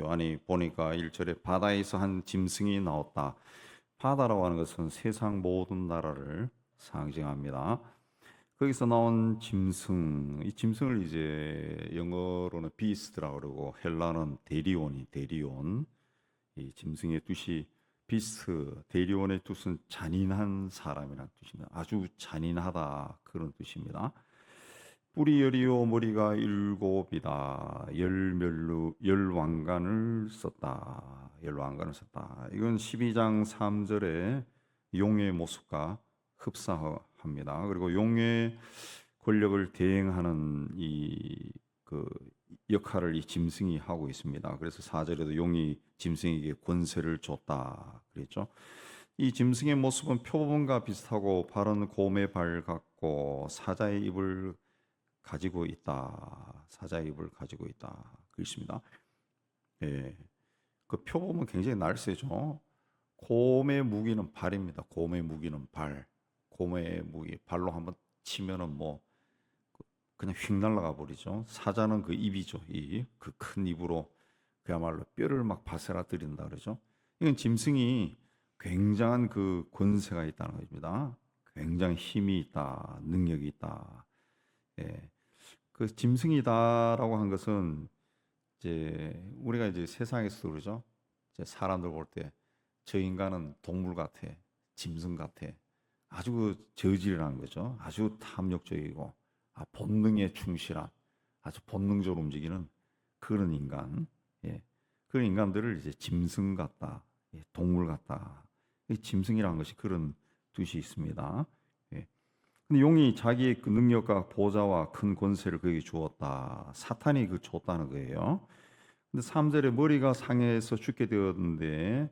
요한이 보니까 1절에 바다에서 한 짐승이 나왔다. 바다라고 하는 것은 세상 모든 나라를 상징합니다. 거기서 나온 짐승, 이 짐승을 이제 영어로는 비스트라고 그러고 헬라는 데리온. 이 짐승의 뜻이 비스트, 데리온의 뜻은 잔인한 사람이라는 뜻입니다. 아주 잔인하다 그런 뜻입니다. 뿔이 열이요 머리가 일곱이다. 열왕관을 썼다. 열왕관을 썼다. 이건 12장 3절에 용의 모습과 흡사합니다. 그리고 용의 권력을 대행하는 그 역할을 이 짐승이 하고 있습니다. 그래서 4절에도 용이 짐승에게 권세를 줬다 그랬죠. 이 짐승의 모습은 표범과 비슷하고 발은 곰의 발 같고 사자의 입을 가지고 있다. 사자의 입을 가지고 있다. 그렇습니다. 예. 그 표범은 굉장히 날쌔죠. 곰의 무기는 발입니다. 곰의 무기는 발. 곰의 무기 발로 한번 치면은 뭐 그냥 휙 날아가 버리죠. 사자는 그 입이죠. 그 큰 입으로 그야말로 뼈를 막 바스라뜨린다 그러죠. 이건 짐승이 굉장한 그 권세가 있다는 것입니다. 굉장히 힘이 있다, 능력이 있다. 예. 그 짐승이다라고 한 것은 이제 우리가 이제 세상에서 그러죠. 이제 사람들 볼 때 저 인간은 동물 같아, 짐승 같아. 아주 그 저질이라는 거죠. 아주 탐욕적이고 본능에 충실한 아주 본능적으로 움직이는 그런 인간. 예. 그런 인간들을 이제 짐승 같다, 동물 같다. 이 짐승이라는 것이 그런 뜻이 있습니다. 예. 근데 용이 자기의 그 능력과 보좌와 큰 권세를 그에게 주었다. 사탄이 그 줬다는 거예요. 근데 3절에 머리가 상해서 죽게 되었는데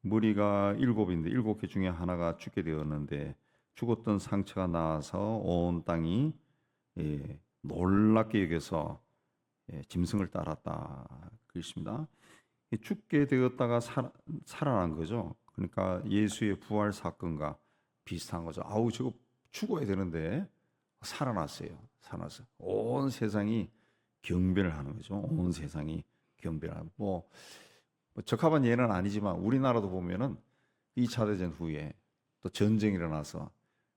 머리가 7인데 7개 중에 하나가 죽게 되었는데 죽었던 상처가 나와서 온 땅이 놀랍게 여겨서 짐승을 따랐다. 그렇습니다. 죽게 되었다가 살아난 거죠. 그러니까 예수의 부활 사건과 비슷한 거죠. 아우 저거 죽어야 되는데 살아났어요. 살아났어요. 온 세상이 경배를 하는 거죠. 온 세상이 경배를 뭐 적합한 예는 아니지만 우리나라도 보면은 2차 대전 후에 또 전쟁이 일어나서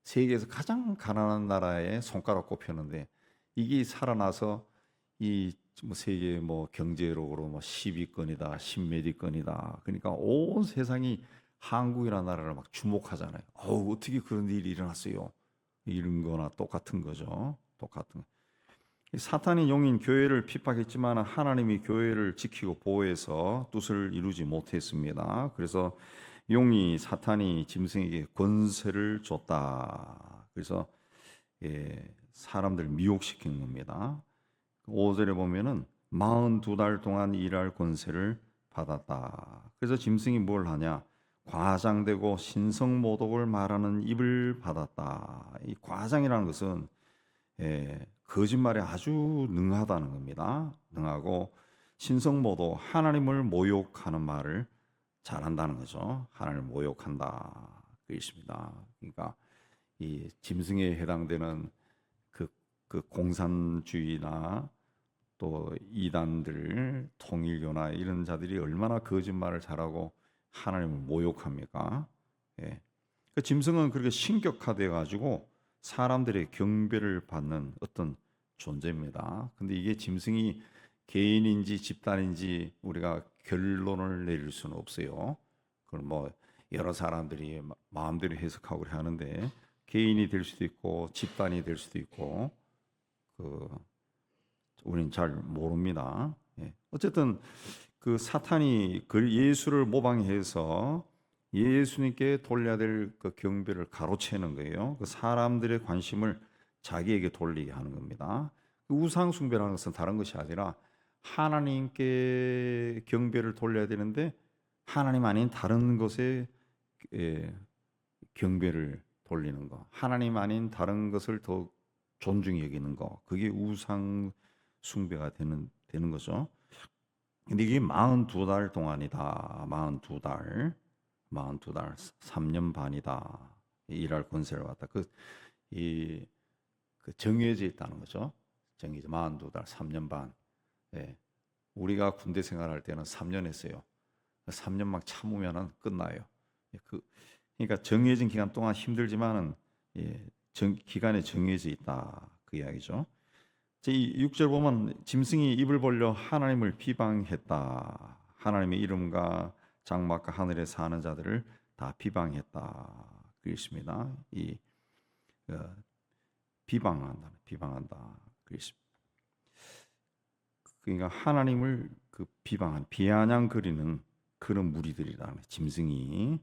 세계에서 가장 가난한 나라에 손가락 꼽혔는데 이게 살아나서 뭐 세계 뭐 경제력으로 뭐 10위권이다, 10몇 위권이다. 그러니까 온 세상이 한국이라는 나라를 막 주목하잖아요. 어떻게 그런 일이 일어났어요? 이런 거나 똑같은 거죠. 똑같은 거. 사탄이 용인 교회를 핍박했지만 하나님이 교회를 지키고 보호해서 뜻을 이루지 못했습니다. 그래서 용이 사탄이 짐승에게 권세를 줬다. 그래서 사람들 미혹시킨 겁니다. 5절에 보면은 42달 동안 일할 권세를 받았다. 그래서 짐승이 뭘 하냐? 과장되고 신성모독을 말하는 입을 받았다. 이 과장이라는 것은 거짓말에 아주 능하다는 겁니다. 능하고 신성모독, 하나님을 모욕하는 말을 잘한다는 거죠. 하나님을 모욕한다. 그 있습니다. 그러니까 이 짐승에 해당되는 그 공산주의나 또 이단들, 통일교나 이런 자들이 얼마나 거짓말을 잘하고 하나님을 모욕합니까? 예. 그 짐승은 그렇게 신격화돼 가지고 사람들의 경배를 받는 어떤 존재입니다. 근데 이게 짐승이 개인인지 집단인지 우리가 결론을 내릴 수는 없어요. 그걸 뭐 여러 사람들이 마음대로 해석하고 하는데 개인이 될 수도 있고 집단이 될 수도 있고 우리는 잘 모릅니다. 어쨌든 그 사탄이 예수를 모방해서 예수님께 돌려야 될 그 경배를 가로채는 거예요. 그 사람들의 관심을 자기에게 돌리게 하는 겁니다. 우상 숭배라는 것은 다른 것이 아니라 하나님께 경배를 돌려야 되는데 하나님 아닌 다른 것에 경배를 돌리는 거, 하나님 아닌 다른 것을 더 존중히 여기는 거, 그게 우상 숭배가 되는 거죠. 근데 이게 42달 동안이다. 42달, 3년 반이다. 일할 권세를 받다. 그 정해져 있다는 거죠. 정해져 42달, 3년 반. 예. 우리가 군대 생활할 때는 3년 했어요. 3년 막 참으면은 끝나요. 예, 그러니까 정해진 기간 동안 힘들지만은 기간에 정해져 있다 그 이야기죠. 이 6절 보면 짐승이 입을 벌려 하나님을 비방했다. 하나님의 이름과 장막과 하늘에 사는 자들을 다 비방했다. 그렇습니다. 어, 비방한다. 그렇습니다. 그러니까 하나님을 비아냥거리는 그런 무리들이라는 짐승이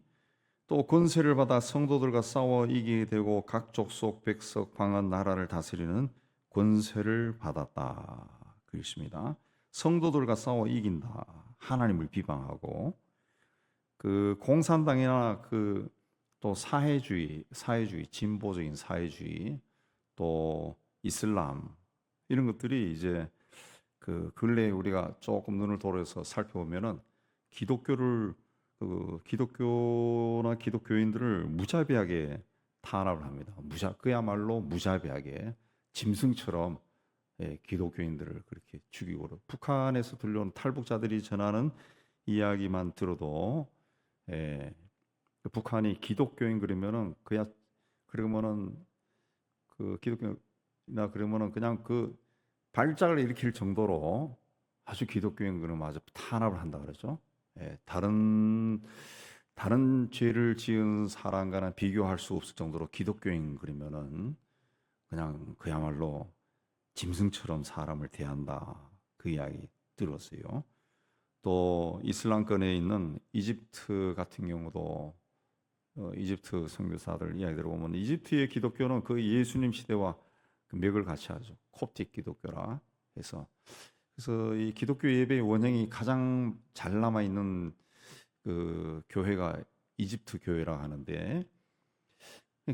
또 권세를 받아 성도들과 싸워 이기게 되고 각 족속 백석 방언 나라를 다스리는 권세를 받았다. 그렇습니다. 성도들과 싸워 이긴다. 하나님을 비방하고 그 공산당이나 또 사회주의, 진보적인 사회주의, 또 이슬람 이런 것들이 이제 근래에 우리가 조금 눈을 돌려서 살펴보면은 기독교나 기독교인들을 무자비하게 탄압을 합니다. 그야말로 무자비하게 짐승처럼 기독교인들을 그렇게 죽이고 북한에서 들려온 탈북자들이 전하는 이야기만 들어도 북한이 기독교인 그러면은 기독교나 그러면은 그냥 발작을 일으킬 정도로 아주 기독교인 그러면 아주 탄압을 한다 그러죠. 다른 죄를 지은 사람과는 비교할 수 없을 정도로 기독교인 그러면은 그냥 그야말로 짐승처럼 사람을 대한다 그 이야기 들었어요. 또 이슬람권에 있는 이집트 같은 경우도 이집트 선교사들 이야기 들어보면 이집트의 기독교는 예수님 시대와 맥을 같이 하죠. 콥틱 기독교라 해서 그래서 이 기독교 예배의 원형이 가장 잘 남아 있는 교회가 이집트 교회라 하는데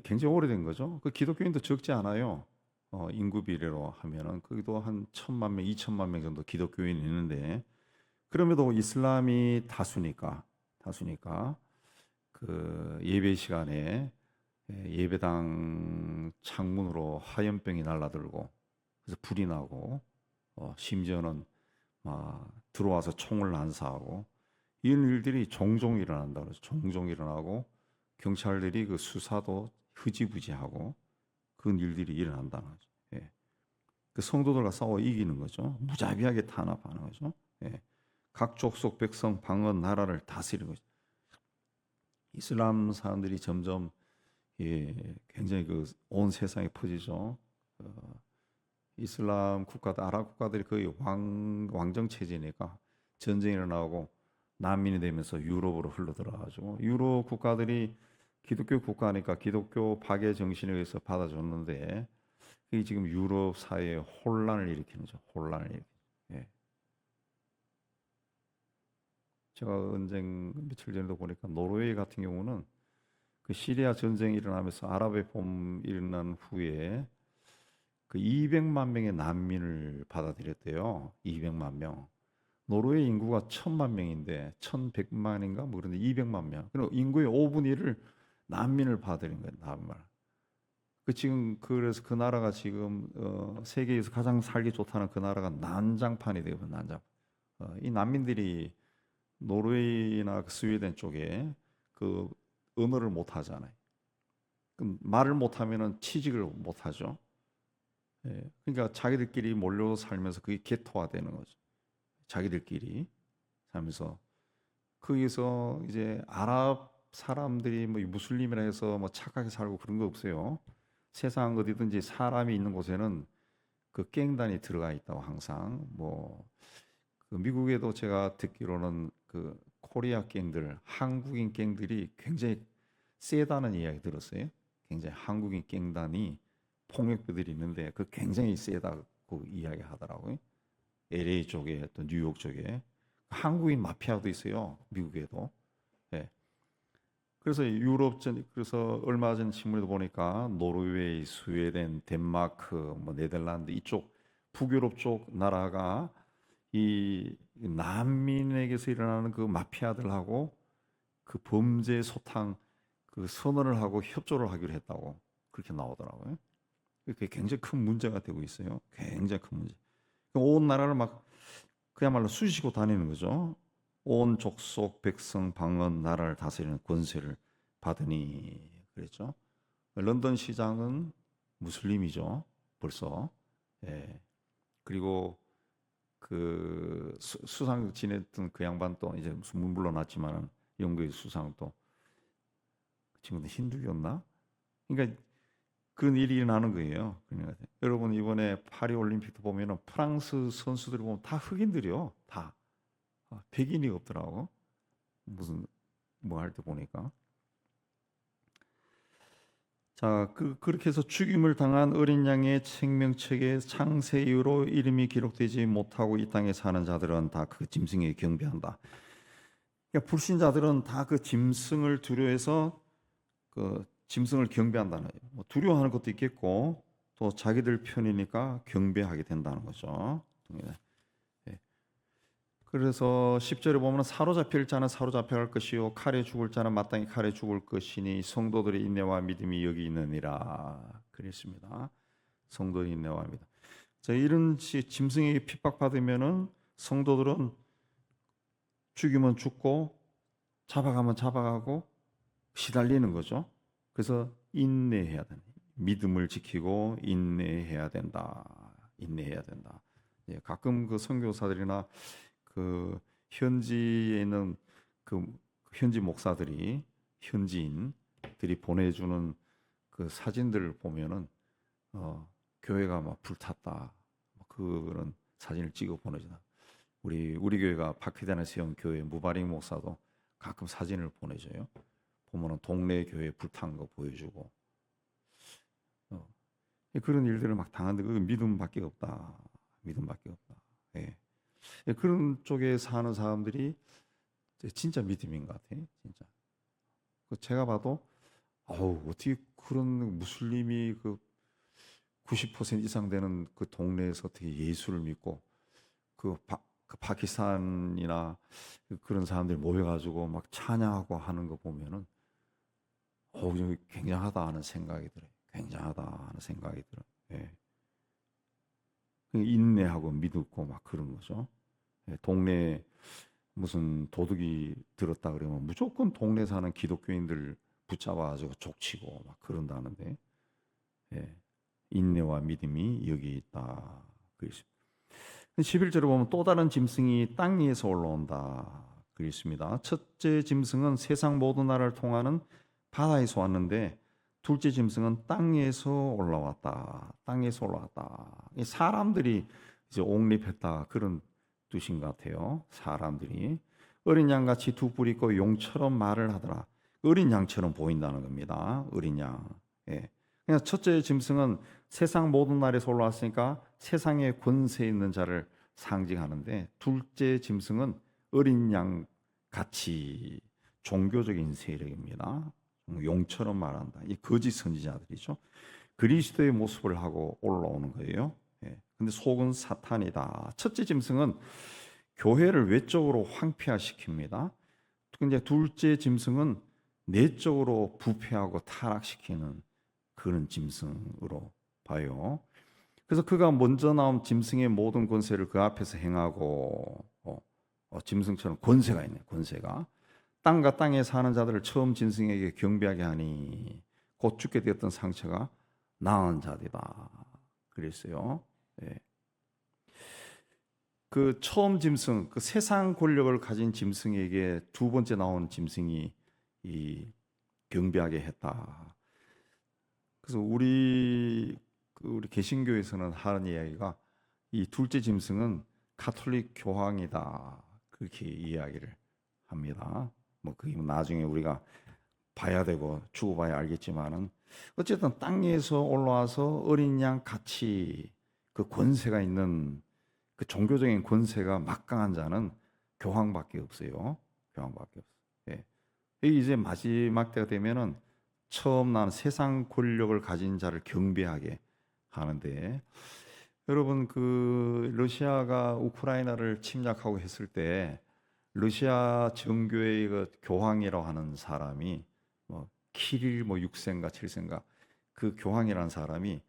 굉장히 오래된 거죠. 기독교인도 적지 않아요. 인구 비례로 하면은 거기도 한 1,000만 명, 2,000만 명 정도 기독교인이 있는데 그럼에도 이슬람이 다수니까 예배 시간에 예배당 창문으로 화염병이 날라들고 그래서 불이 나고 심지어는 막 들어와서 총을 난사하고 이런 일들이 종종 일어난다 그래서 종종 일어나고 경찰들이 수사도 흐지부지하고 그런 일들이 일어난다는 거죠. 그 성도들과 싸워 이기는 거죠. 무자비하게 탄압하는 거죠. 각 족속 백성 방언 나라를 다스리는 거죠. 이슬람 사람들이 점점 굉장히 온 세상에 퍼지죠. 이슬람 아랍 국가들이 거의 왕정 체제니까 전쟁이 일어나고 난민이 되면서 유럽으로 흘러들어가지고 유럽 국가들이 기독교 국가니까 기독교 파괴 정신에 의해서 받아줬는데 그게 지금 유럽 사회에 혼란을 일으키는 거죠. 제가 며칠 전에도 보니까 노르웨이 같은 경우는 시리아 전쟁이 일어나면서 아랍의 봄 일어난 후에 200만 명의 난민을 받아들였대요. 200만 명. 노르웨이 인구가 1,000만 명인데 1,100만인가 뭐 그런데 200만 명. 그리고 인구의 5분의 1을 난민을 받아들인 거예요. 난민. 그래서 그 나라가 지금 세계에서 가장 살기 좋다는 그 나라가 난장판이 되거든요. 난장. 이 난민들이 노르웨이나 스웨덴 쪽에 언어를 못 하잖아요. 말을 못 하면은 취직을 못 하죠. 그러니까 자기들끼리 몰려 살면서 그게 개토화되는 거죠. 자기들끼리 살면서 거기서 이제 아랍 사람들이 뭐 무슬림이라 해서 뭐 착하게 살고 그런 거 없어요. 세상 어디든지 사람이 있는 곳에는 갱단이 들어가 있다고 항상 미국에도 제가 듣기로는 코리아 갱들, 한국인 갱들이 굉장히 세다는 이야기 들었어요. 굉장히 한국인 갱단이 폭력배들이 있는데 굉장히 세다고 이야기하더라고요. LA 쪽에 또 뉴욕 쪽에 한국인 마피아도 있어요. 미국에도. 그래서 그래서 얼마 전 신문에도 보니까 노르웨이, 스웨덴, 덴마크, 네덜란드 이쪽 북유럽 쪽 나라가 이 난민에게서 일어나는 마피아들하고 범죄 소탕 선언을 하고 협조를 하기로 했다고 그렇게 나오더라고요. 그게 굉장히 큰 문제가 되고 있어요. 굉장히 큰 문제. 온 나라를 막 그야말로 쑤시고 다니는 거죠. 온 족속 백성 방언 나라를 다스리는 권세를 받으니 그랬죠. 런던 시장은 무슬림이죠. 벌써. 예. 그리고 그 수상 지냈던 그 양반도 이제 무슨 물러났지만은 영국의 수상도 친구들 힌두교였나? 그러니까 그런 일이 일어나는 거예요. 그러니까 여러분 이번에 파리 올림픽도 보면은 프랑스 선수들 보면 다 흑인들이요. 다 백인이 없더라고. 무슨 뭐 할 때 보니까. 자, 그렇게 해서 죽임을 당한 어린 양의 생명책에 창세 이후로 이름이 기록되지 못하고 이 땅에 사는 자들은 다 그 짐승에게 경배한다. 그러니까 불신자들은 다 그 짐승을 두려워해서 그 짐승을 경배한다는 거예요. 뭐 두려워하는 것도 있겠고 또 자기들 편이니까 경배하게 된다는 거죠. 예. 그래서 10절에 보면 사로잡힐 자는 사로잡혀갈 것이요 칼에 죽을 자는 마땅히 칼에 죽을 것이니 성도들의 인내와 믿음이 여기 있느니라 그랬습니다. 성도의 인내와 믿음. 자, 이런 짐승에게 핍박받으면은 성도들은 죽이면 죽고 잡아가면 잡아가고 시달리는 거죠. 그래서 인내해야 된다. 믿음을 지키고 인내해야 된다. 인내해야 된다. 예, 가끔 그 선교사들이나 그 현지에 있는 그 현지 목사들이 현지인들이 보내주는 그 사진들을 보면은 교회가 막 불탔다 뭐 그런 사진을 찍어 보내주나. 우리 교회가 바퀴단에 세운 교회 무바링 목사도 가끔 사진을 보내줘요. 보면은 동네 교회 불탄 거 보여주고 그런 일들을 막 당하는데 그 믿음밖에 없다. 믿음밖에 없다. 예. 그런 쪽에 사는 사람들이 진짜 믿음인 것 같아요. 진짜. 제가 봐도 어떻게 그런 무슬림이 그 90% 이상 되는 그 동네에서 어떻게 예수를 믿고 그 파키스탄이나 그런 사람들이 모여가지고 막 찬양하고 하는 거 보면은 굉장하다 하는 생각이 들어요. 굉장하다 하는 생각이 들어요. 예. 인내하고 믿고 막 그런 거죠. 예. 동네 무슨 도둑이 들었다 그러면 무조건 동네 사는 기독교인들 붙잡아가지고 족치고 막 그런다는데 예. 인내와 믿음이 여기 있다. 그렇습니다. 11절에 보면 또 다른 짐승이 땅 위에서 올라온다. 그렇습니다. 첫째 짐승은 세상 모든 나라를 통하는 바다에서 왔는데 둘째 짐승은 땅에서 올라왔다. 땅에서 올라왔다. 사람들이 이제 옹립했다 그런 뜻인 것 같아요. 사람들이 어린 양같이 두 뿔이 있고 용처럼 말을 하더라. 어린 양처럼 보인다는 겁니다. 어린 양. 예. 그냥 첫째 짐승은 세상 모든 나라에서 올라왔으니까 세상에 권세 있는 자를 상징하는데 둘째 짐승은 어린 양 같이 종교적인 세력입니다. 용처럼 말한다. 이 거짓 선지자들이죠. 그리스도의 모습을 하고 올라오는 거예요. 예. 근데 속은 사탄이다. 첫째 짐승은 교회를 외적으로 황폐화시킵니다. 근데 둘째 짐승은 내적으로 부패하고 타락시키는 그런 짐승으로 봐요. 그래서 그가 먼저 나온 짐승의 모든 권세를 그 앞에서 행하고 짐승처럼 권세가 있네. 권세가 땅과 땅에 사는 자들을 처음 짐승에게 경배하게 하니 곧 죽게 되었던 상처가 나은 자들이다. 그랬어요. 예. 그 처음 짐승, 그 세상 권력을 가진 짐승에게 두 번째 나온 짐승이 이 경배하게 했다. 그래서 우리 개신교에서는 하는 이야기가 이 둘째 짐승은 가톨릭 교황이다 그렇게 이야기를 합니다. 뭐 그게 나중에 우리가 봐야 되고 주고 봐야 알겠지만은 어쨌든 땅에서 올라와서 어린 양 같이 그 권세가 있는 그 종교적인 권세가 막강한 자는 교황밖에 없어요. 교황밖에 없어요. 예. 이제 마지막 때가 되면은 처음 난 세상 권력을 가진 자를 경배하게 하는데 여러분 그 러시아가 우크라이나를 침략하고 했을 때 러시아 정교의 그 교황이라고 하는 사람이 뭐 키릴 뭐 6세인가 7세인가 그 교황이라는 사람이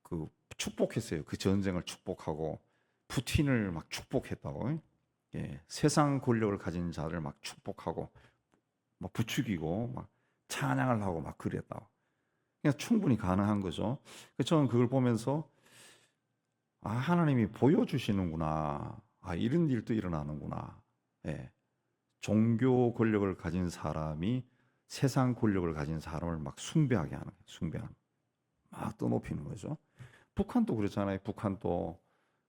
그 축복했어요. 그 전쟁을 축복하고 푸틴을 막 축복했다고. 예, 세상 권력을 가진 자를 막 축복하고 막 부추기고 막 찬양을 하고 막 그랬다고. 그냥 충분히 가능한 거죠. 그래서 저는 그걸 보면서 하나님이 보여주시는구나. 이런 일도 일어나는구나. 예, 종교 권력을 가진 사람이 세상 권력을 가진 사람을 막 숭배하게 하는 거예요. 숭배하는, 막 떠높이는 거죠. 북한도 그렇잖아요. 북한도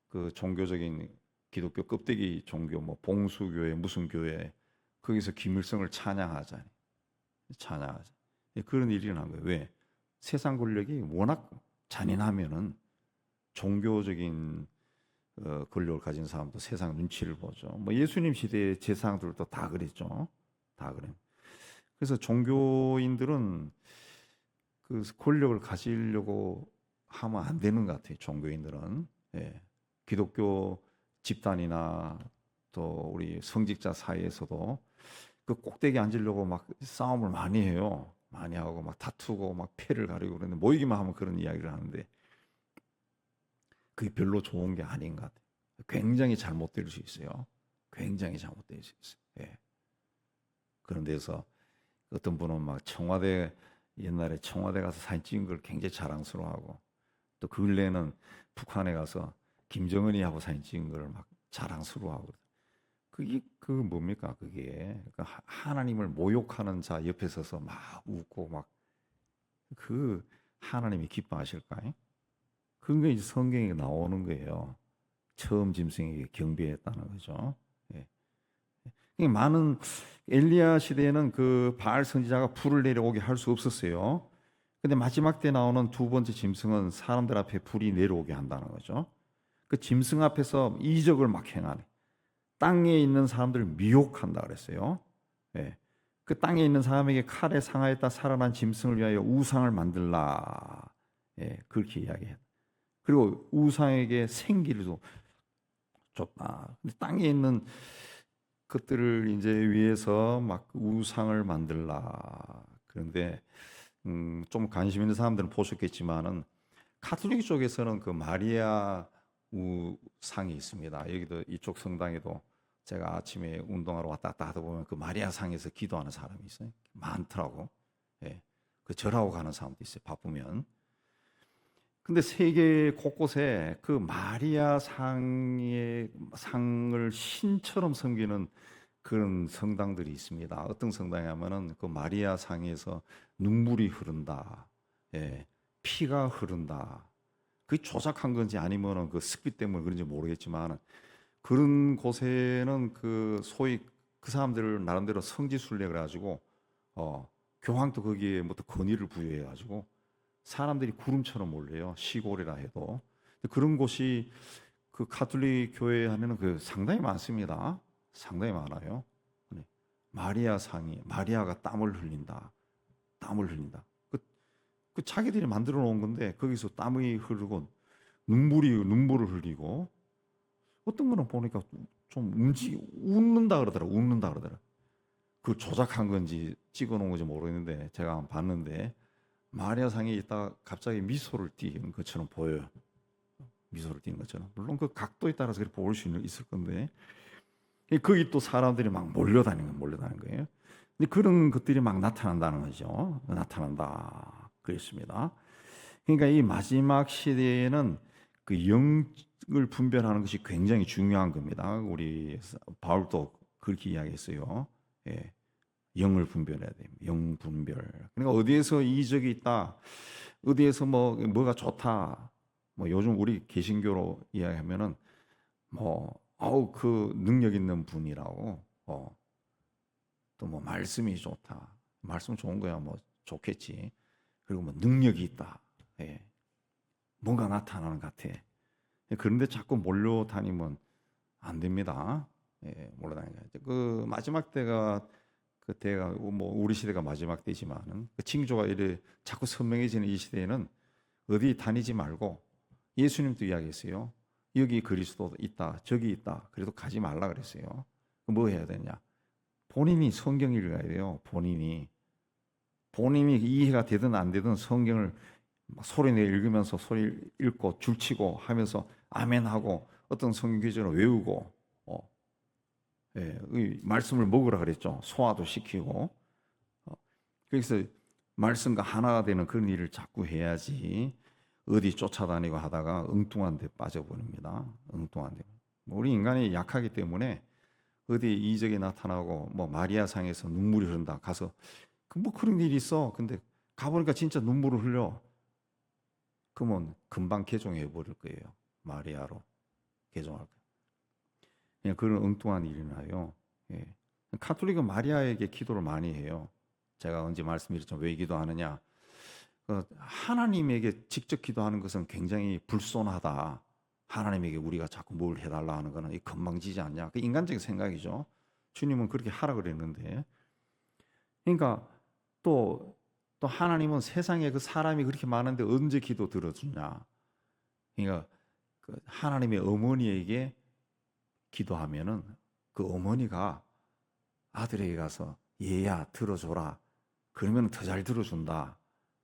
그 종교적인 기독교 껍데기 종교 뭐 봉수교회 무슨 교회 거기서 김일성을 찬양하잖아요. 찬양하자. 그런 일이 일어난 거예요. 왜? 세상 권력이 워낙 잔인하면은 종교적인 권력을 가진 사람도 세상 눈치를 보죠. 뭐 예수님 시대의 제사장들도 다 그랬죠. 다 그래. 그래서 종교인들은 그 권력을 가지려고 하면 안 되는 것 같아요. 종교인들은. 예. 기독교 집단이나 또 우리 성직자 사이에서도 그 꼭대기 앉으려고 막 싸움을 많이 해요. 많이 하고 막 다투고 막 패를 가리고 그러는데 모이기만 하면 그런 이야기를 하는데 그게 별로 좋은 게 아닌 것 같아요. 굉장히 잘못될 수 있어요. 굉장히 잘못될 수 있어요. 예. 그런 데서 어떤 분은 막 청와대 옛날에 청와대 가서 사진 찍은 걸 굉장히 자랑스러워하고 또 그 근래에는 북한에 가서 김정은이 하고 사진 찍은 걸 막 자랑스러워하고 그게 그 뭡니까 그게 그러니까 하나님을 모욕하는 자 옆에 서서 막 웃고 막 그 하나님이 기뻐하실까요? 그게 이제 성경에 나오는 거예요. 처음 짐승에게 경배했다는 거죠. 예. 많은 엘리야 시대에는 그 바알 선지자가 불을 내려오게 할 수 없었어요. 근데 마지막 때 나오는 두 번째 짐승은 사람들 앞에 불이 내려오게 한다는 거죠. 그 짐승 앞에서 이적을 막 행하네. 땅에 있는 사람들을 미혹한다 그랬어요. 예. 그 땅에 있는 사람에게 칼에 상하였다 살아난 짐승을 위하여 우상을 만들라. 예, 그렇게 이야기했다. 그리고 우상에게 생기를 줬다. 근데 땅에 있는 것들을 이제 위해서 막 우상을 만들라. 그런데 좀 관심 있는 사람들은 보셨겠지만은 카톨릭 쪽에서는 그 마리아 우상이 있습니다. 여기도 이쪽 성당에도 제가 아침에 운동하러 왔다 갔다 하다 보면 그 마리아 상에서 기도하는 사람이 있어요. 많더라고. 예. 그 절하고 가는 사람도 있어요. 바쁘면. 근데 세계 곳곳에 그 마리아 상을 신처럼 섬기는 그런 성당들이 있습니다. 어떤 성당이냐면은 그 마리아 상에서 눈물이 흐른다. 예. 피가 흐른다. 그게 조작한 건지 아니면은 그 습기 때문에 그런지 모르겠지만 그런 곳에는 그 소위 그 사람들 나름대로 성지순례 그래가지고 교황도 거기에 뭐 또 권위를 부여해가지고 사람들이 구름처럼 몰려요. 시골이라 해도 그런 곳이 그 가톨릭 교회 하면은 그 상당히 많습니다. 상당히 많아요. 마리아 상이 마리아가 땀을 흘린다. 땀을 흘린다. 그 자기들이 만들어 놓은 건데 거기서 땀이 흐르고 눈물을 흘리고 어떤 거는 보니까 좀 웃는다 그러더라. 웃는다 그러더라. 그 조작한 건지 찍어 놓은 건지 모르겠는데 제가 한번 봤는데 마리아 상에 있다가 갑자기 미소를 띠는 것처럼 보여요. 미소를 띠는 것처럼. 물론 그 각도에 따라서 그렇게 볼 수 있을 건데 거기 또 사람들이 막 몰려다니는 거예요. 근데 그런 것들이 막 나타난다는 거죠. 나타난다. 그랬습니다. 그러니까 이 마지막 시대에는 그 영을 분별하는 것이 굉장히 중요한 겁니다. 우리 바울도 그렇게 이야기했어요. 예. 영을 분별해야 됩니다. 영 분별. 그러니까 어디에서 이적이 있다, 어디에서 뭐가 좋다. 뭐 요즘 우리 개신교로 이야기하면은 그 능력 있는 분이라고. 또 뭐 말씀이 좋다. 말씀 좋은 거야 뭐 좋겠지. 그리고 뭐 능력이 있다. 예. 뭔가 나타나는 것 같아. 그런데 자꾸 몰려다니면 안 됩니다. 예, 몰려다니는 그 마지막 때가 그 때가 뭐 우리 시대가 마지막 때지만은 그 징조가 이래 자꾸 선명해지는 이 시대에는 어디 다니지 말고 예수님도 이야기했어요. 여기 그리스도 있다, 저기 있다. 그래도 가지 말라 그랬어요. 뭐 해야 되냐? 본인이 성경 읽어야 돼요. 본인이 이해가 되든 안 되든 성경을 소리내 읽으면서 소리 읽고 줄치고 하면서 아멘하고 어떤 성경 구절을 외우고 이 말씀을 먹으라 그랬죠. 소화도 시키고 그래서 말씀과 하나가 되는 그런 일을 자꾸 해야지 어디 쫓아다니고 하다가 엉뚱한 데 빠져버립니다. 엉뚱한 데. 우리 인간이 약하기 때문에 어디 이적이 나타나고 뭐 마리아 상에서 눈물이 흐른다 가서 뭐 그런 일이 있어. 근데 가보니까 진짜 눈물을 흘려. 그러면 금방 개종해 버릴 거예요. 마리아로 개종할 거예요. 그냥 그런 엉뚱한 일이 나요. 예. 카톨릭은 마리아에게 기도를 많이 해요. 제가 언제 말씀드렸지만 왜 기도하느냐? 하나님에게 직접 기도하는 것은 굉장히 불손하다. 하나님에게 우리가 자꾸 뭘 해달라 하는 것은 건방지지 않냐? 그 인간적인 생각이죠. 주님은 그렇게 하라 그랬는데, 그러니까 또 하나님은 세상에 그 사람이 그렇게 많은데 언제 기도 들어주냐? 그러니까 그 하나님의 어머니에게 기도하면은 그 어머니가 아들에게 가서 얘야 들어줘라. 그러면 더 잘 들어준다.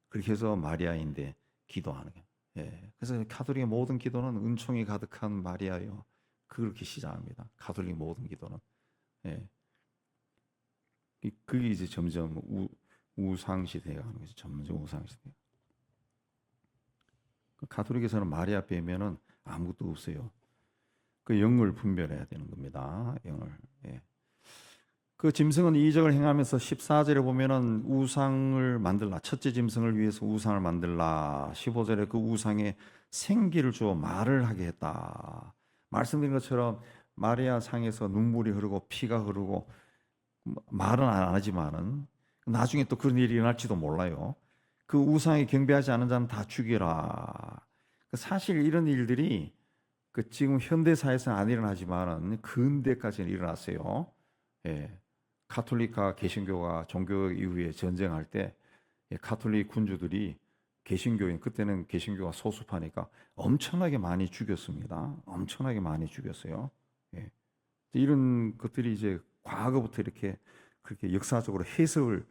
그렇게 해서 마리아인데 기도하는 거예요. 예. 그래서 가톨릭의 모든 기도는 은총이 가득한 마리아요. 그렇게 시작합니다. 가톨릭 모든 기도는. 예. 그게 이제 점점 우상시대가 가는 거죠. 점점 우상시대. 가톨릭에서는 마리아 빼면은 아무것도 없어요. 그 영을 분별해야 되는 겁니다. 영을. 예. 그 짐승은 이적을 행하면서 14절에 보면은 우상을 만들라. 첫째 짐승을 위해서 우상을 만들라. 15절에 그 우상에 생기를 주어 말을 하게 했다. 말씀드린 것처럼 마리아 상에서 눈물이 흐르고 피가 흐르고 말은 안 하지만은 나중에 또 그런 일이 일어날지도 몰라요. 그 우상에 경배하지 않은 자는 다 죽여라. 사실 이런 일들이 그 지금 현대사에서는 안 일어나지만은 근대까지는 일어났어요. 예. 가톨릭과 개신교가 종교 이후에 전쟁할 때 가톨릭 군주들이 개신교인 그때는 개신교가 소수파니까 엄청나게 많이 죽였습니다. 엄청나게 많이 죽였어요. 예. 이런 것들이 이제 과거부터 이렇게 그렇게 역사적으로 해석을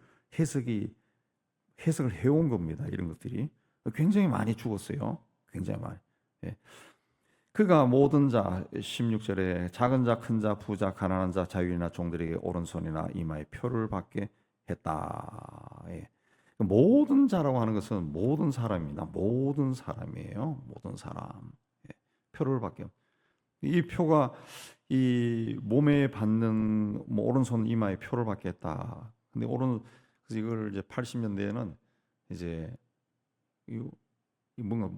해온 겁니다. 이런 것들이 굉장히 많이 죽었어요. 굉장히 많이. 예. 그가 모든 자 16절에 작은 자, 큰 자, 부자, 가난한 자, 자유인이나 종들에게 오른손이나 이마에 표를 받게 했다. 예. 모든 자라고 하는 것은 모든 사람입니다. 모든 사람이에요. 모든 사람. 예. 표를 받게. 이 표가 이 몸에 받는 뭐 오른손 이마에 표를 받게 했다. 근데 그래서 이걸 이제 80년대에는 이제 이 뭔가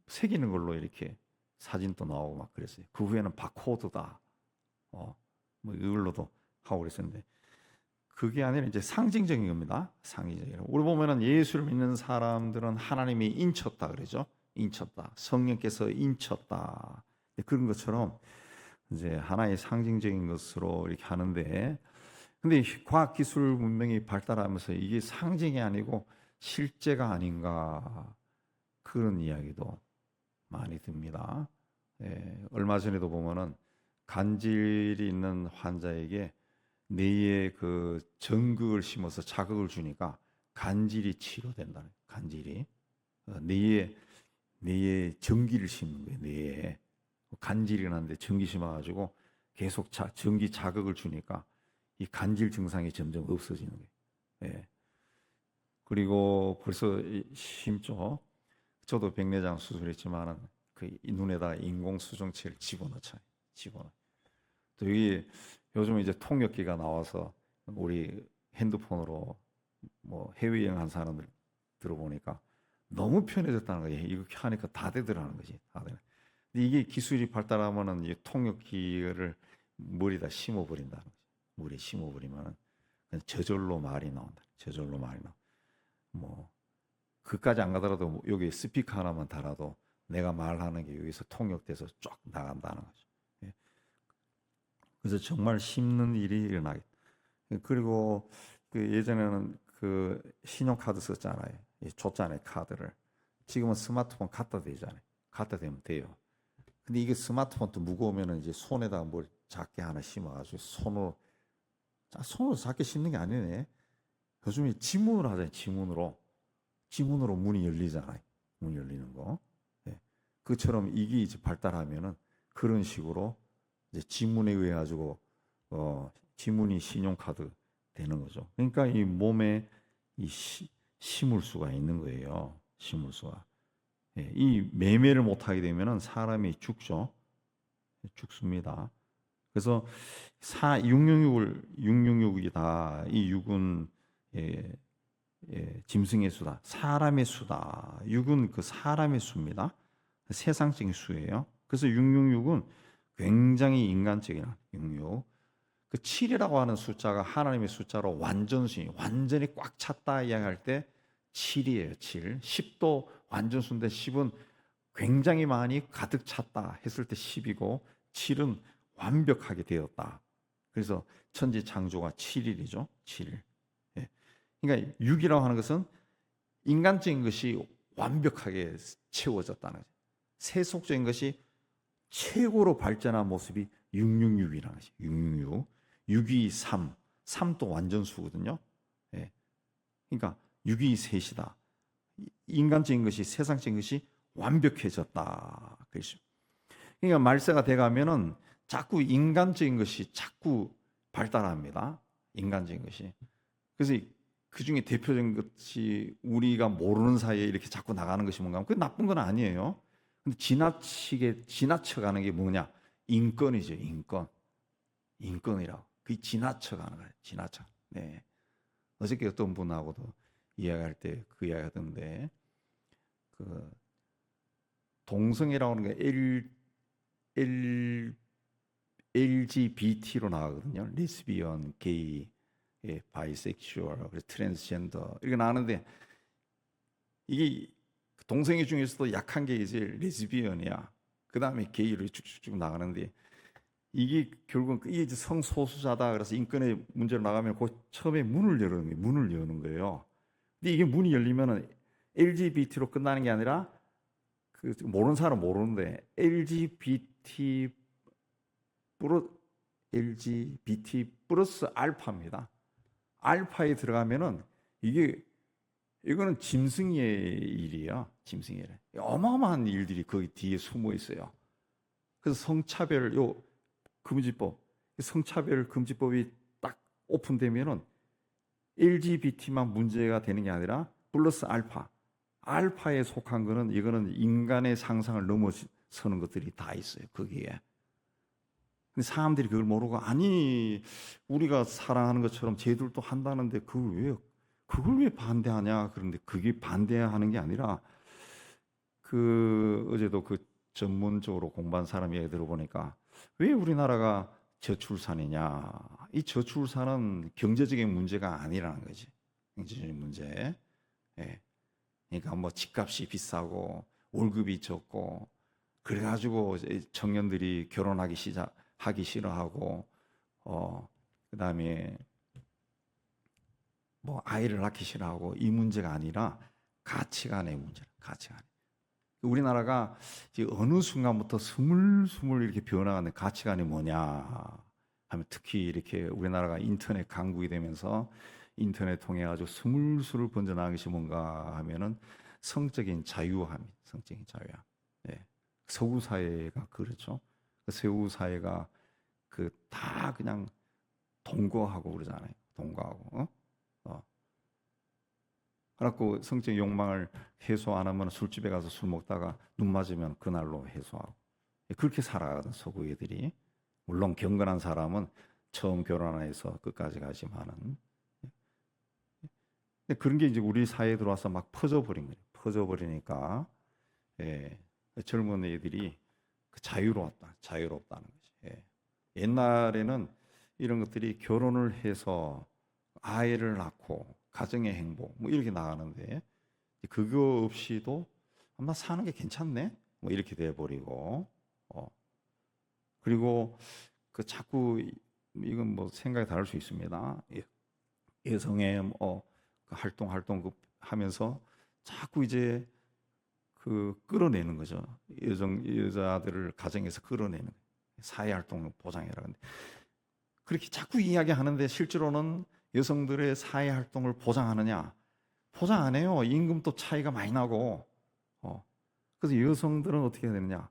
새기는 걸로 이렇게 사진도 나오고 막 그랬어요. 그 후에는 바코드다. 뭐 이걸로도 하고 그랬었는데 그게 아니라 이제 상징적인 겁니다. 상징적인. 우리 보면은 예수를 믿는 사람들은 하나님이 인쳤다 그러죠. 인쳤다. 성령께서 인쳤다. 그런 것처럼 이제 하나의 상징적인 것으로 이렇게 하는데 근데 과학 기술 문명이 발달하면서 이게 상징이 아니고 실제가 아닌가 그런 이야기도 많이 듭니다. 예, 얼마 전에도 보면은 간질이 있는 환자에게 뇌에 그 전극을 심어서 자극을 주니까 간질이 치료된다는 간질이 뇌에 전기를 심는 거예요. 뇌에 간질이 나는데 전기 심어가지고 계속 전기 자극을 주니까 이 간질 증상이 점점 없어지는 거예요. 예. 그리고 벌써 심죠. 저도 백내장 수술했지만은 그 눈에다 인공 수정체를 집어넣죠. 또 여기 요즘 이제 통역기가 나와서 우리 핸드폰으로 뭐 해외여행 한 사람들 들어보니까 너무 편해졌다는 거예요. 이거 하니까 다 되더라는 거지. 다들. 근데 이게 기술이 발달하면은 이 통역기를 머리에다 심어버린다는 거지. 머리에 심어버리면은 저절로 말이 나온다. 저절로 말이 나와. 뭐 그까지 안 가더라도 여기 스피커 하나만 달아도 내가 말하는 게 여기서 통역돼서 쫙 나간다는 거죠. 예. 그래서 정말 심는 일이 일어나겠다. 그리고 그 예전에는 그 신용카드 썼잖아요. 줬잖아요, 카드를. 지금은 스마트폰 갖다 대잖아요. 갖다 대면 돼요. 근데 이게 스마트폰도 무거우면 이제 손에다가 뭘 작게 하나 심어가지고 손으로 작게 심는 게 아니네. 요즘에 지문으로 하잖아요. 지문으로 문이 열리잖아요. 문 열리는 거. 네. 그처럼 이게 이제 발달하면은 그런 식으로 이제 지문에 의해 가지고 지문이 신용카드 되는 거죠. 그러니까 이 몸에 이 심을수가 있는 거예요. 심을수가. 예, 이 매매를 못하게 되면은 사람이 죽죠. 죽습니다. 그래서 666이다. 이 6은 예, 짐승의 수다. 사람의 수다. 6은 그 사람의 수입니다. 세상적인 수예요. 그래서 666은 굉장히 인간적인 66. 그 7이라고 하는 숫자가 하나님의 숫자로 완전수니 완전히 꽉 찼다 이야기할 때 7이에요. 7. 10도 완전수인데 10은 굉장히 많이 가득 찼다 했을 때 10이고 7은 완벽하게 되었다. 그래서 천지 창조가 7일이죠. 7일. 예. 그러니까 6이라고 하는 것은 인간적인 것이 완벽하게 채워졌다는 거죠. 세속적인 것이 최고로 발전한 모습이 666이라는 것이 666. 6이 3. 3도 완전수거든요. 예. 그러니까 6이 셋이다. 인간적인 것이 세상적인 것이 완벽해졌다. 그렇죠. 그러니까 말세가 돼가면은 자꾸 인간적인 것이 자꾸 발달합니다. 인간적인 것이. 그래서 그 중에 대표적인 것이 우리가 모르는 사이에 이렇게 자꾸 나가는 것이 뭔가 하면 그게 나쁜 건 아니에요. 근데 지나쳐가는 게 뭐냐? 인권이죠, 인권. 인권이라고. 그게 지나쳐가는 거예요, 지나쳐. 네. 어저께 어떤 분하고도 이야기할 때 그 이야기 하던데, 그, 동성애라고 하는 게 LGBT로 나가거든요. 레즈비언, 게이, 바이섹슈얼, 트랜스젠더 이렇게 나가는데 이게 동성애 중에서도 약한 게 이제 레즈비언이야. 그 다음에 게이로 쭉쭉쭉 나가는데 이게 결국은 이게 이제 성소수자다. 그래서 인권의 문제로 나가면 그 처음에 문을 여는 거예요. 근데 이게 문이 열리면은 LGBT로 끝나는 게 아니라 그 모르는 사람 모르는데 LGBT 플러스 알파입니다. 알파에 들어가면은 이거는 짐승의 일이에요. 짐승의 일. 어마어마한 일들이 거기 뒤에 숨어 있어요. 그래서 성차별 금지법이 딱 오픈되면은 LGBT만 문제가 되는 게 아니라 플러스 알파에 속한 거는 이거는 인간의 상상을 넘어서는 것들이 다 있어요. 거기에. 근데 사람들이 그걸 모르고 아니 우리가 사랑하는 것처럼 쟤들도 한다는데 그걸 왜 반대하냐? 그런데 그게 반대하는 게 아니라 그 어제도 그 전문적으로 공부한 사람 얘기 들어보니까 왜 우리나라가 저출산이냐? 이 저출산은 경제적인 문제가 아니라는 거지. 경제적인 문제. 예. 그러니까 뭐 집값이 비싸고 월급이 적고 그래가지고 청년들이 하기 싫어하고 그다음에 뭐 아이를 낳기 싫어하고 이 문제가 아니라 가치관의 문제라. 가치관. 우리나라가 이제 어느 순간부터 스물스물 이렇게 변화하는 가치관이 뭐냐 하면 특히 이렇게 우리나라가 인터넷 강국이 되면서 인터넷 통해 아주 스물스물 번져나간 것이 뭔가 하면은 성적인 자유함, 성적인 자유함. 예. 서구 사회가 그렇죠. 서구 사회가 그 다 그냥 동거하고 그러잖아요. 동거하고. 그래갖고 성적 욕망을 해소 안 하면 술집에 가서 술 먹다가 눈 맞으면 그날로 해소하고 그렇게 살아가거든 서구 애들이. 물론 경건한 사람은 처음 결혼해서 끝까지 가지만은 그런 게 이제 우리 사회에 들어와서 막 퍼져버린 거예요. 퍼져버리니까 젊은 애들이 자유롭다는 거지. 옛날에는 이런 것들이 결혼을 해서 아이를 낳고 가정의 행복 뭐 이렇게 나가는데 그거 없이도 아마 사는 게 괜찮네 뭐 이렇게 돼버리고 그리고 그 자꾸 이건 뭐 생각이 다를 수 있습니다. 여성의 그 활동 하면서 자꾸 이제 그 끌어내는 거죠. 여자들을 가정에서 끌어내는 사회 활동을 보장해라. 근데 그렇게 자꾸 이야기하는데 실제로는 여성들의 사회 활동을 보장하느냐? 보장 안 해요. 임금도 차이가 많이 나고. 그래서 여성들은 어떻게 해야 되느냐?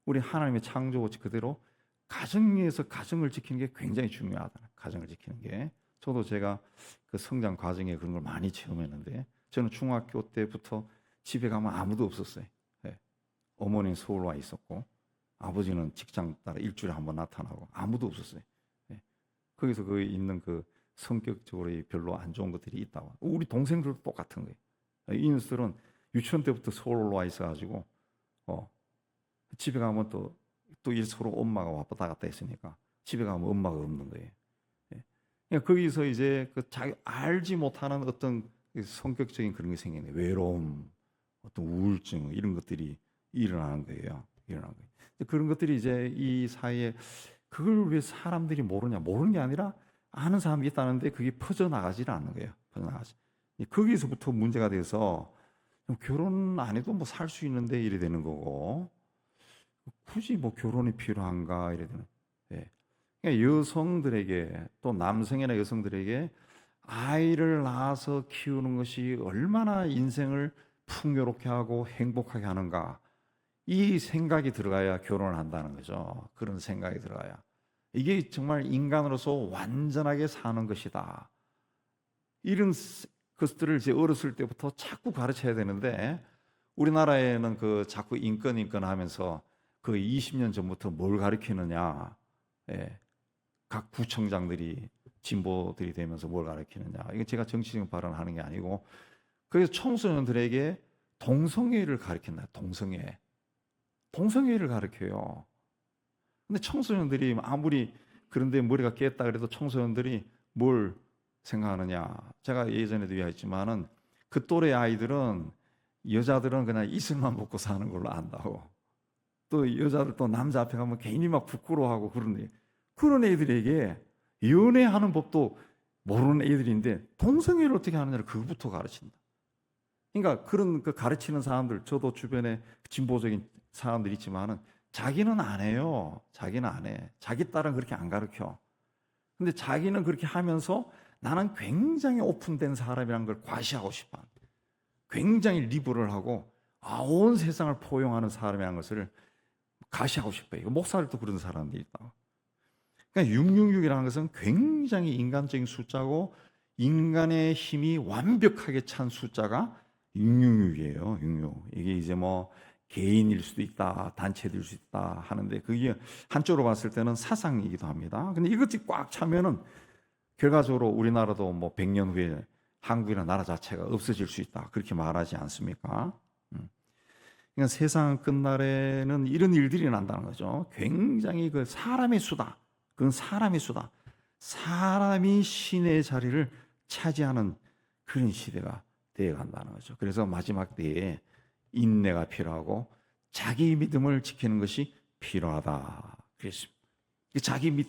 우리 하나님의 창조 그대로 가정에서 가정을 지키는 게 굉장히 중요하다. 가정을 지키는 게. 저도 제가 그 성장 과정에 그런 걸 많이 체험했는데, 저는 중학교 때부터 집에 가면 아무도 없었어요. 예. 어머니는 서울 와 있었고 아버지는 직장 따라 일주일에 한 번 나타나고 아무도 없었어요. 예. 거기서 그 있는 그 성격적으로 별로 안 좋은 것들이 있다고. 우리 동생들도 똑같은 거예요. 이 녀석들은 유치원 때부터 서울 올라와 있어가지고 집에 가면 또 서로 엄마가 왔다 갔다 했으니까 집에 가면 엄마가 없는 거예요. 예. 그러니까 거기서 이제 그 자기 알지 못하는 어떤 성격적인 그런 게 생기네. 외로움, 어떤 우울증 이런 것들이 일어나는 거예요. 일어나는 거예요. 그런 것들이 이제 이 사이에 그걸 왜 사람들이 모르냐? 모르는 게 아니라 아는 사람이 있다는데 그게 퍼져나가지를 않는 거예요. 퍼져나가지. 거기서부터 문제가 돼서 결혼 안 해도 뭐 살 수 있는데 이래 되는 거고, 굳이 뭐 결혼이 필요한가 이래 되는. 예. 그러니까 여성들에게 또 남성이나 여성들에게 아이를 낳아서 키우는 것이 얼마나 인생을 풍요롭게 하고 행복하게 하는가, 이 생각이 들어가야 결혼을 한다는 거죠. 그런 생각이 들어가야 이게 정말 인간으로서 완전하게 사는 것이다. 이런 것들을 이제 어렸을 때부터 자꾸 가르쳐야 되는데, 우리나라에는 그 자꾸 인권 하면서 그 20년 전부터 뭘 가르치느냐, 예. 각 구청장들이 진보들이 되면서 뭘 가르치느냐, 이건 제가 정치적인 발언하는 게 아니고, 그래서 청소년들에게 동성애를 가르친다. 동성애를 가르쳐요. 근데 청소년들이 아무리 그런데 머리가 깼다 그래도 청소년들이 뭘 생각하느냐, 제가 예전에도 이야기했지만은 그 또래 아이들은 여자들은 그냥 이슬만 먹고 사는 걸로 안다고, 또 여자들 또 남자 앞에 가면 괜히 막 부끄러워하고 그런 애들에게 연애하는 법도 모르는 애들인데 동성애를 어떻게 하느냐를 그것부터 가르친다. 그러니까 그런 그 가르치는 사람들, 저도 주변에 진보적인 사람들이 있지만은 자기는 안 해요. 자기는 안 해. 자기 딸은 그렇게 안 가르쳐. 근데 자기는 그렇게 하면서 나는 굉장히 오픈된 사람이라는 걸 과시하고 싶어. 굉장히 리버럴하고 온 세상을 포용하는 사람이라는 것을 가시하고 싶어요. 목사들도 그런 사람들이 있다. 그러니까 666이라는 것은 굉장히 인간적인 숫자고, 인간의 힘이 완벽하게 찬 숫자가 666이에요. 666. 이게 이제 뭐 개인일 수도 있다, 단체일 수도 있다 하는데, 그게 한쪽으로 봤을 때는 사상이기도 합니다. 근데 이것이 꽉 차면은 결과적으로 우리나라도 뭐 100년 후에 한국이라는 나라 자체가 없어질 수 있다, 그렇게 말하지 않습니까? 그러니까 세상 끝날에는 이런 일들이 난다는 거죠. 굉장히 그 사람의 수다. 그건 사람의 수다. 사람이 신의 자리를 차지하는 그런 시대가 되어 간다는 거죠. 그래서 마지막 때에 인내가 필요하고 자기 믿음을 지키는 것이 필요하다 그랬습니다. 자기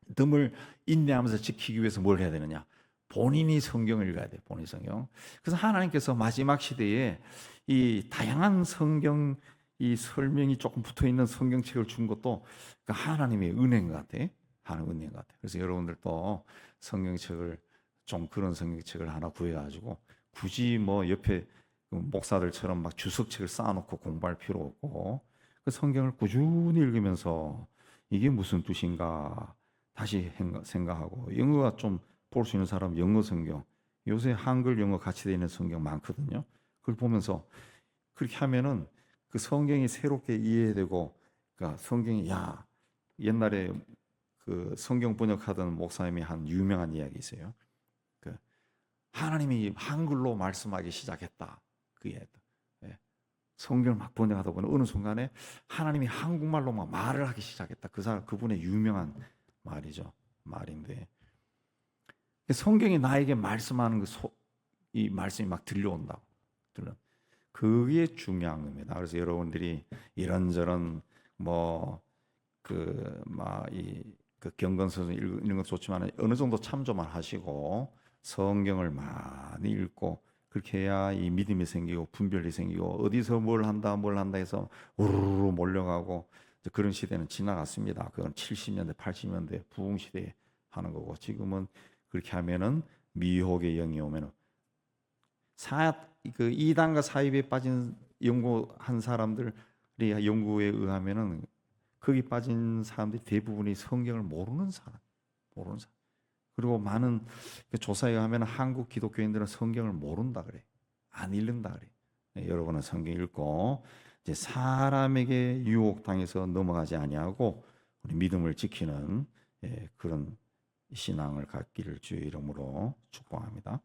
믿음을 인내하면서 지키기 위해서 뭘 해야 되느냐? 본인이 성경을 읽어야 돼. 본인 성경. 그래서 하나님께서 마지막 시대에 이 다양한 성경 이 설명이 조금 붙어 있는 성경책을 준 것도 하나님의 은혜인 것 같아. 하나님의 은혜인 것 같아. 그래서 여러분들도 성경책을 좀 그런 성경책을 하나 구해가지고 굳이 뭐 옆에 목사들처럼 막 주석책을 쌓아놓고 공부할 필요 없고, 그 성경을 꾸준히 읽으면서 이게 무슨 뜻인가 다시 생각하고, 영어가 좀 볼 수 있는 사람 영어 성경, 요새 한글 영어 같이 되어 있는 성경 많거든요. 그걸 보면서 그렇게 하면은 그 성경이 새롭게 이해되고, 그러니까 성경이 옛날에 그 성경 번역하던 목사님이 한 유명한 이야기 있어요. 그 하나님이 한글로 말씀하기 시작했다. 그게 성경을 막 번역하다 보니 어느 순간에 하나님이 한국말로 막 말을 하기 시작했다. 그분의 유명한 말이죠. 말인데, 성경이 나에게 말씀하는 이 말씀이 막 들려온다고. 그게 중요한 겁니다. 그래서 여러분들이 이런저런 그 경건서적 읽는 것도 좋지만 어느 정도 참조만 하시고 성경을 많이 읽고, 그렇게 해야 이 믿음이 생기고 분별이 생기고, 어디서 뭘 한다 해서 우르르 몰려가고, 그런 시대는 지나갔습니다. 그건 70년대 80년대 부흥 시대에 하는 거고, 지금은 그렇게 하면은 미혹의 영이 오면은 그 이단과 사입에 빠진 연구한 사람들 우리 연구에 의하면은 거기 빠진 사람들이 대부분이 성경을 모르는 사람, 모르는 사람. 그리고 많은 조사에 의하면 한국 기독교인들은 성경을 모른다 그래, 안 읽는다 그래. 여러분은 성경 읽고 이제 사람에게 유혹당해서 넘어가지 아니하고 우리 믿음을 지키는 그런 신앙을 갖기를 주의 이름으로 축복합니다.